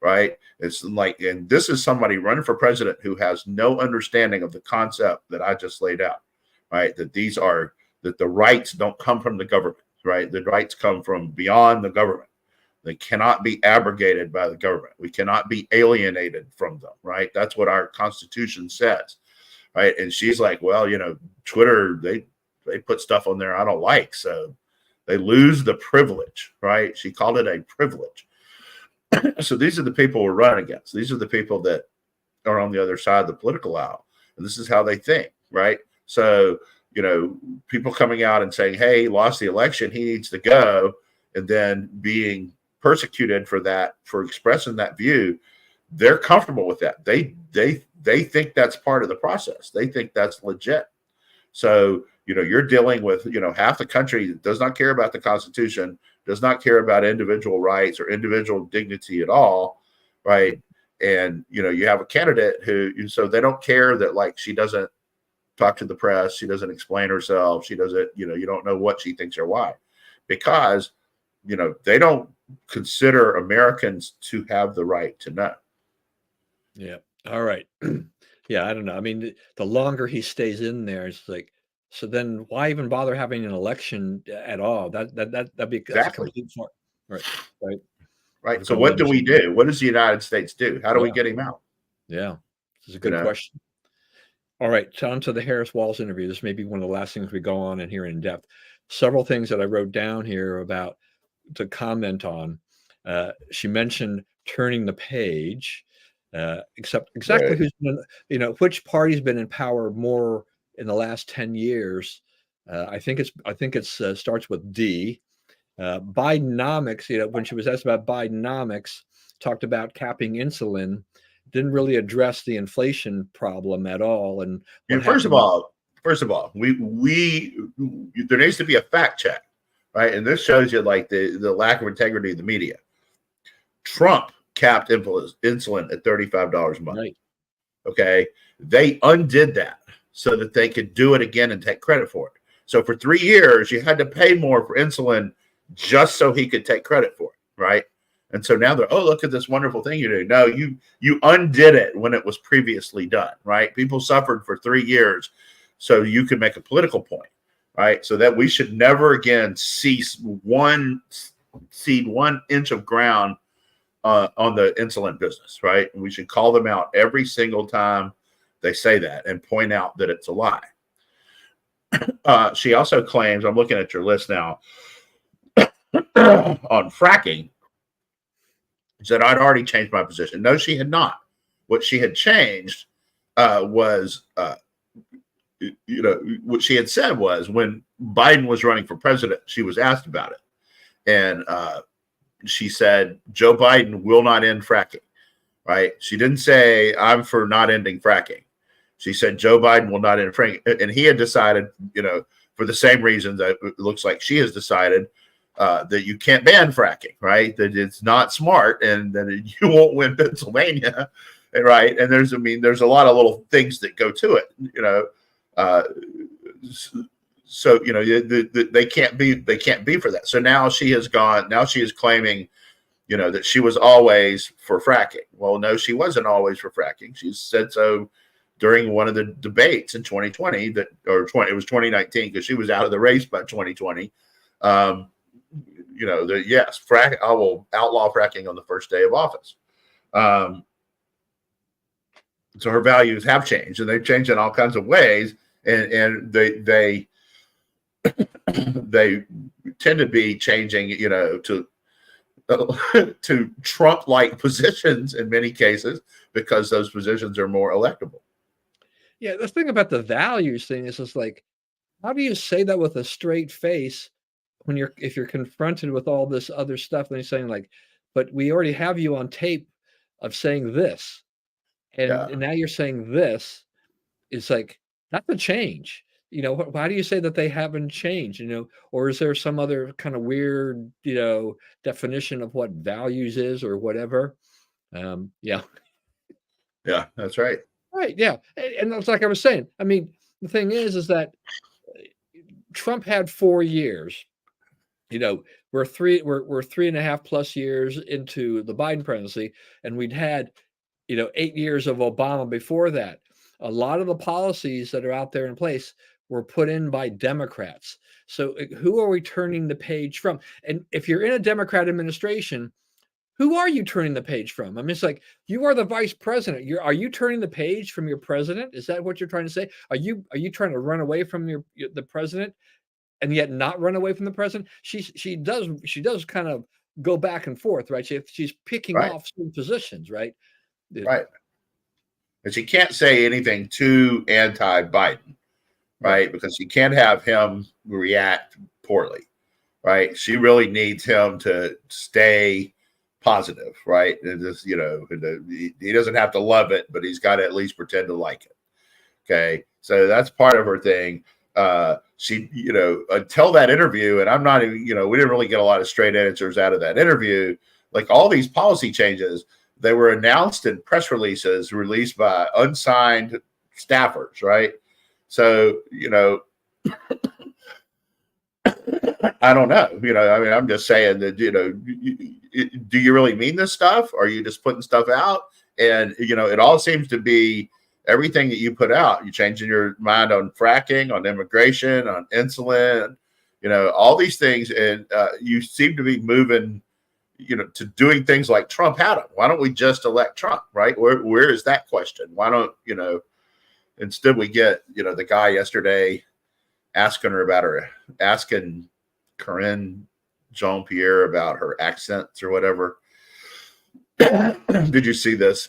right? It's like, and this is somebody running for president who has no understanding of the concept that I just laid out, right? That that the rights don't come from the government, right? The rights come from beyond the government. They cannot be abrogated by the government. We cannot be alienated from them, right? That's what our Constitution says, right? And she's like, well, Twitter, they put stuff on there I don't like, so they lose the privilege, right? She called it a privilege. So these are the people we're running against. These are the people that are on the other side of the political aisle, and this is how they think, right? So, people coming out and saying, hey, he lost the election, he needs to go, and then being persecuted for that, for expressing that view, they're comfortable with that. They think that's part of the process. They think that's legit. So, you're dealing with, half the country that does not care about the Constitution, does not care about individual rights or individual dignity at all, right? And, you have a candidate who, so they don't care that, like, she doesn't talk to the press, she doesn't explain herself, she doesn't, you don't know what she thinks or why, because, they don't consider Americans to have the right to know. Yeah. All right. Yeah, I don't know. I mean, the longer he stays in there, it's like, so then why even bother having an election at all? That's a Exactly. complete far. Right. Right. Right. So Because what do we do? What does the United States do? How do we yeah, get him out? yeah. This is a You good know, question. All right, so on to the Harris Walz interview. This may be one of the last things we go on and hear in depth. Several things that I wrote down here about to comment on. She mentioned turning the page, except exactly right. who's been, which party's been in power more in the last 10 years. I think it's starts with D. Bidenomics, when she was asked about Bidenomics, talked about capping insulin, didn't really address the inflation problem at all and what And first of happened. all, we there needs to be a fact check, right? And this shows you like the lack of integrity of the media. Trump capped insulin at $35 a month. Right. Okay, they undid that so that they could do it again and take credit for it. So for 3 years, you had to pay more for insulin just so he could take credit for it, right? And so now they're, oh, look at this wonderful thing you do. No, you undid it when it was previously done, right? People suffered for 3 years so you could make a political point, right? So that we should never again cede 1 inch of ground on the insulin business, right? And we should call them out every single time they say that and point out that it's a lie. She also claims, I'm looking at your list now, on fracking, said I'd already changed my position. No, she had not. What she had changed was, what she had said was when Biden was running for president, she was asked about it. And she said, Joe Biden will not end fracking, right? She didn't say, I'm for not ending fracking. She said, Joe Biden will not end fracking. And he had decided, for the same reason that it looks like she has decided, that you can't ban fracking, right? That it's not smart and that you won't win Pennsylvania, right? And there's a lot of little things that go to it, so they can't be for that. So now she is claiming, that she was always for fracking. Well, no, she wasn't always for fracking. She said so during one of the debates in 2020 it was 2019 because she was out of the race by 2020. Yes, I will outlaw fracking on the first day of office. So her values have changed, and they've changed in all kinds of ways. And they tend to be changing, to Trump-like positions in many cases because those positions are more electable. Yeah, the thing about the values thing is just like, how do you say that with a straight face when if you're confronted with all this other stuff and you're saying like, but we already have you on tape of saying this, and Yeah. now you're saying this. It's like, that's a change. Why do you say that they haven't changed? Or is there some other kind of weird, definition of what values is or whatever? Yeah. Yeah, that's right. Right. Yeah. And it's like I was saying, I mean, the thing is that Trump had 4 years, we're 3.5 plus years into the Biden presidency, and we'd had 8 years of Obama before that. A lot of the policies that are out there in place were put in by Democrats. So who are we turning the page from? And if you're in a Democrat administration, who are you turning the page from? I mean, it's like you are the vice president. Are you turning the page from your president? Is that what you're trying to say? Are you trying to run away from the president and yet not run away from the president? She does kind of go back and forth, right? She's picking Right. off some positions, right? Right. And she can't say anything too anti-Biden, right? Because she can't have him react poorly, right? She really needs him to stay positive, right? And just, he doesn't have to love it, but he's got to at least pretend to like it. Okay. So that's part of her thing. She, until that interview, and I'm not even, we didn't really get a lot of straight answers out of that interview. Like all these policy changes, they were announced in press releases released by unsigned staffers, right? So, I don't know. I mean, I'm just saying that, do you really mean this stuff? Or are you just putting stuff out? And, it all seems to be everything that you put out. You're changing your mind on fracking, on immigration, on insulin, all these things. And you seem to be moving, to doing things like Trump had them. Why don't we just elect Trump, right? Where is that question? Why don't, instead we get, the guy yesterday asking Corinne Jean-Pierre about her accents or whatever. Did you see this?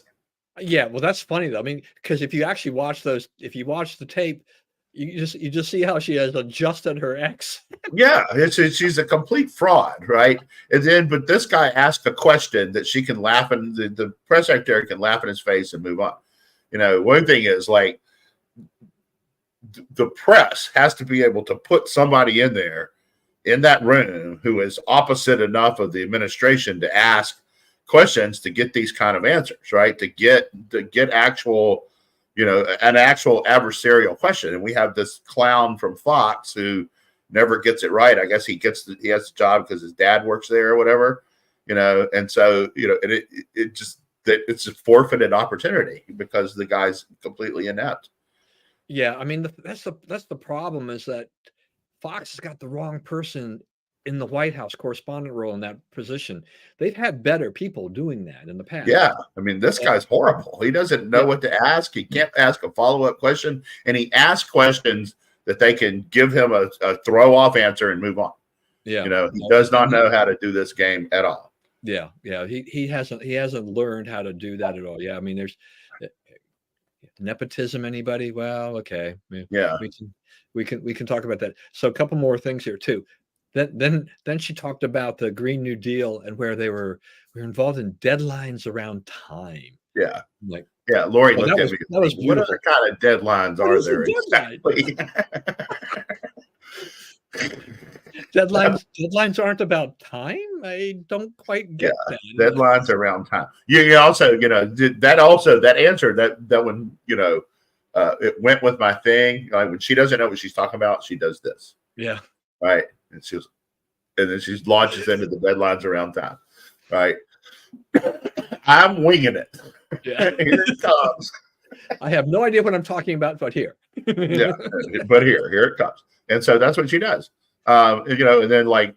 Yeah, well, that's funny though. I mean, because if you actually watch if you watch the tape, you just see how she has adjusted her accent. Yeah, she's a complete fraud, right? And then, but this guy asked a question that she can laugh, and the press secretary can laugh in his face and move on. One thing is like the press has to be able to put somebody in there in that room who is opposite enough of the administration to ask questions to get these kind of answers, right? To get actual, an actual adversarial question. And we have this clown from Fox who never gets it right. I guess he has the job because his dad works there or whatever, and so, it's a forfeited opportunity because the guy's completely inept. Yeah, I mean, that's the problem is that Fox has got the wrong person in the White House correspondent role in that position. They've had better people doing that in the past. Yeah, I mean, this guy's horrible. He doesn't know what to ask. He can't ask a follow-up question, and he asks questions that they can give him a throw-off answer and move on. Yeah, he does not know how to do this game at all. Yeah, he hasn't learned how to do that at all. Yeah, I mean, there's nepotism. Anybody? Well, okay. Yeah, we can talk about that. So a couple more things here too. Then she talked about the Green New Deal and where we were involved in deadlines around time. Yeah, like Lori looked at me. That was what other kind of deadlines are there? Exactly. Deadlines aren't about time. I don't quite get that. Deadlines around time. You also, that answer that when it went with my thing. Like when she doesn't know what she's talking about, she does this. Yeah. Right. And then she launches into the deadlines around time. Right. I'm winging it. Yeah. Here it comes. I have no idea what I'm talking about, but here. Yeah. But here it comes. And so that's what she does. And then I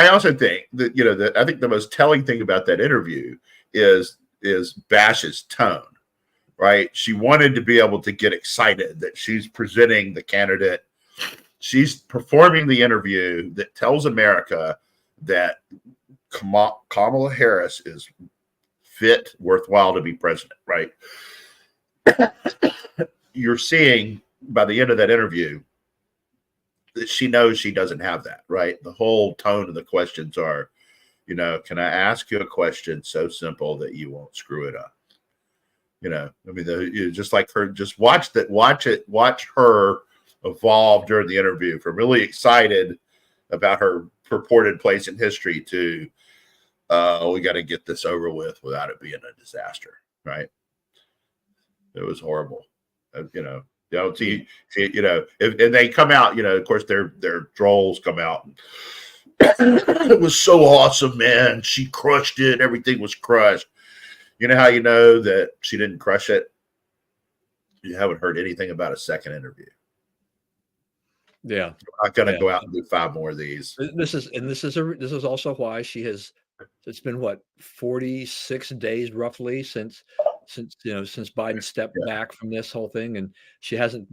also think that, I think the most telling thing about that interview is Bash's tone, right? She wanted to be able to get excited that she's presenting the candidate. She's performing the interview that tells America that Kamala Harris is fit, worthwhile to be president, right? You're seeing by the end of that interview that she knows she doesn't have that, right? The whole tone of the questions are, can I ask you a question so simple that you won't screw it up? I mean, just like her, just watch her evolve during the interview from really excited about her purported place in history to, we got to get this over with without it being a disaster, right? It was horrible. You know, and they come out, of course, their trolls come out. It was so awesome, man. She crushed it. Everything was crushed. You know how you know that she didn't crush it? You haven't heard anything about a second interview. Yeah. I'm not going to go out and do 5 more of these. This is also why she has. It's been what 46 days roughly since Biden stepped back from this whole thing, and she hasn't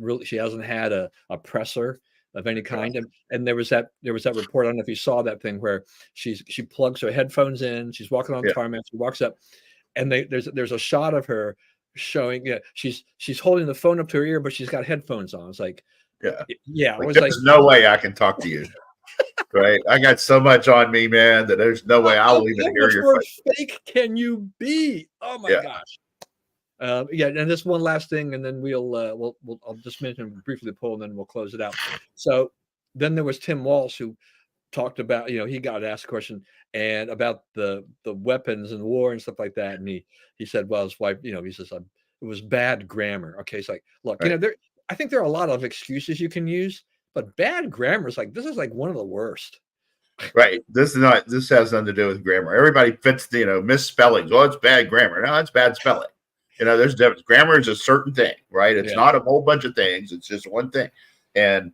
had a presser of any kind. And there was that report. I don't know if you saw that thing where she plugs her headphones in. She's walking on the tarmac. She walks up, and there's a shot of her showing. Yeah, she's holding the phone up to her ear, but she's got headphones on. It's like, yeah. Like, there's no way I can talk to you. Right, I got so much on me, man, that there's no way I'll even hear your question. Fake can you be? Oh my gosh. And this one last thing, and then I'll just mention briefly the poll, and then we'll close it out. So then there was Tim Walz, who talked about, he got asked a question and about the weapons and war and stuff like that, and he said, well, his wife, he says it was bad grammar. Okay, it's like, look, I think there are a lot of excuses you can use, but bad grammar is this is one of the worst. Right. This has nothing to do with grammar. Everybody fits misspellings. Oh, it's bad grammar. No, it's bad spelling. There's difference. Grammar is a certain thing, right? It's not a whole bunch of things. It's just one thing. And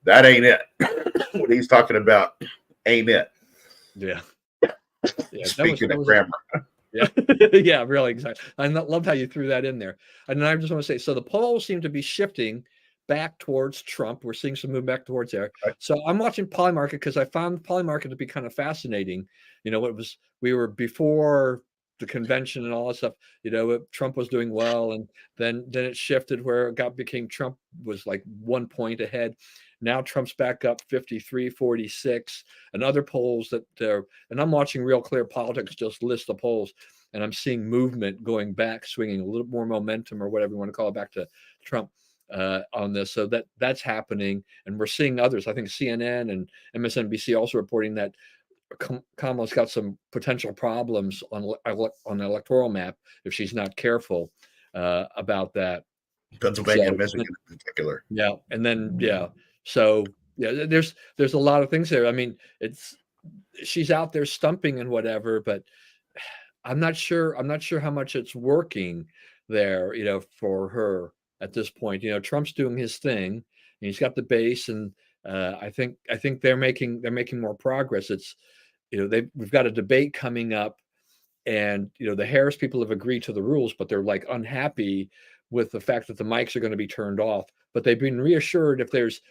that ain't it. What he's talking about ain't it. Yeah. Speaking of grammar. Yeah. Yeah, really, exactly. I love how you threw that in there. And I just want to say, so the polls seem to be shifting back towards Trump. We're seeing some move back towards there. Right. So I'm watching Polymarket because I found Polymarket to be kind of fascinating. We were before the convention and all that stuff, Trump was doing well, and then it shifted where became Trump was like 1 point ahead. Now Trump's back up 53-46, and other polls and I'm watching Real Clear Politics just list the polls, and I'm seeing movement going back, swinging a little more momentum or whatever you want to call it, back to Trump on this. So that's happening, and we're seeing others. I think CNN and MSNBC also reporting that Kamala's got some potential problems on the electoral map if she's not careful about that. Pennsylvania and Michigan in particular. Yeah, and then so there's a lot of things there. I mean, she's out there stumping and whatever, but I'm not sure how much it's working there, for her at this point. Trump's doing his thing, and he's got the base, and I think they're making more progress. It's we've got a debate coming up, and the Harris people have agreed to the rules, but they're unhappy with the fact that the mics are going to be turned off. But they've been reassured if there's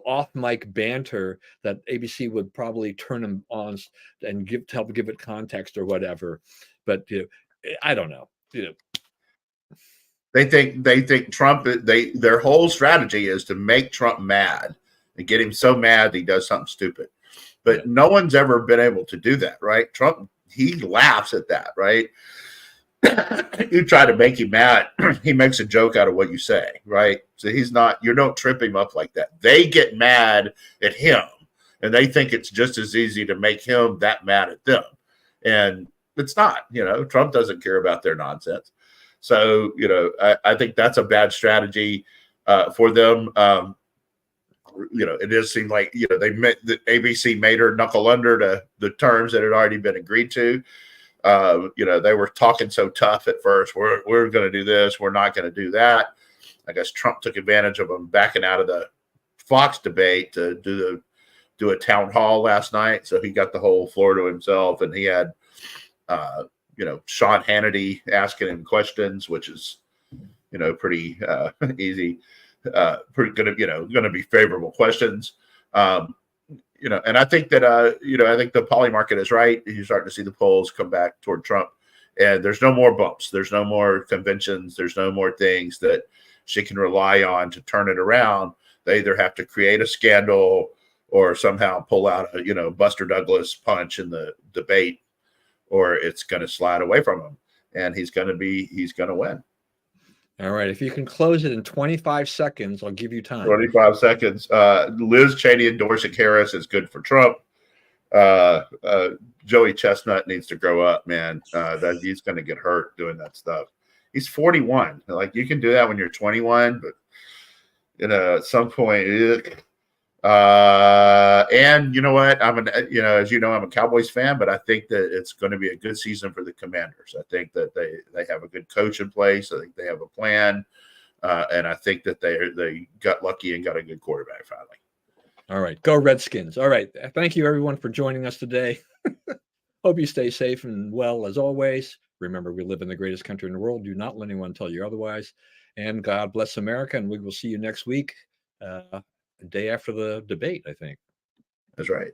off mic banter that ABC would probably turn them on and help give it context or whatever. But I don't know. They think Trump. Their whole strategy is to make Trump mad and get him so mad that he does something stupid. But no one's ever been able to do that, right? Trump, he laughs at that, right? You try to make him mad, he makes a joke out of what you say, right? So you don't trip him up like that. They get mad at him, and they think it's just as easy to make him that mad at them. And it's not, Trump doesn't care about their nonsense. So, I think that's a bad strategy for them. It does seem like, the ABC made her knuckle under to the terms that had already been agreed to. They were talking so tough at first. We're going to do this. We're not going to do that. I guess Trump took advantage of them backing out of the Fox debate to do a town hall last night. So he got the whole floor to himself, and he had, Sean Hannity asking him questions, which is, pretty easy. Pretty going to be favorable questions. And I think that, I think the Polymarket is right. You're starting to see the polls come back toward Trump, and there's no more bumps. There's no more conventions. There's no more things that she can rely on to turn it around. They either have to create a scandal or somehow pull out a, Buster Douglas punch in the debate, or it's going to slide away from him, and he's going to win. All right. If you can close it in 25 seconds, I'll give you time. 25 seconds. Liz Cheney endorsing Harris is good for Trump. Joey Chestnut needs to grow up, man. He's going to get hurt doing that stuff. He's 41. Like, you can do that when you're 21, but At some point, and you know what? As you know, I'm a Cowboys fan, but I think that it's going to be a good season for the Commanders. I think that they have a good coach in place. I think they have a plan, and I think that they got lucky and got a good quarterback finally. All right, go Redskins. All right, thank you everyone for joining us today. Hope you stay safe and well as always. Remember, we live in the greatest country in the world. Do not let anyone tell you otherwise. And God bless America. And we will see you next week, a day after the debate, I think. That's right.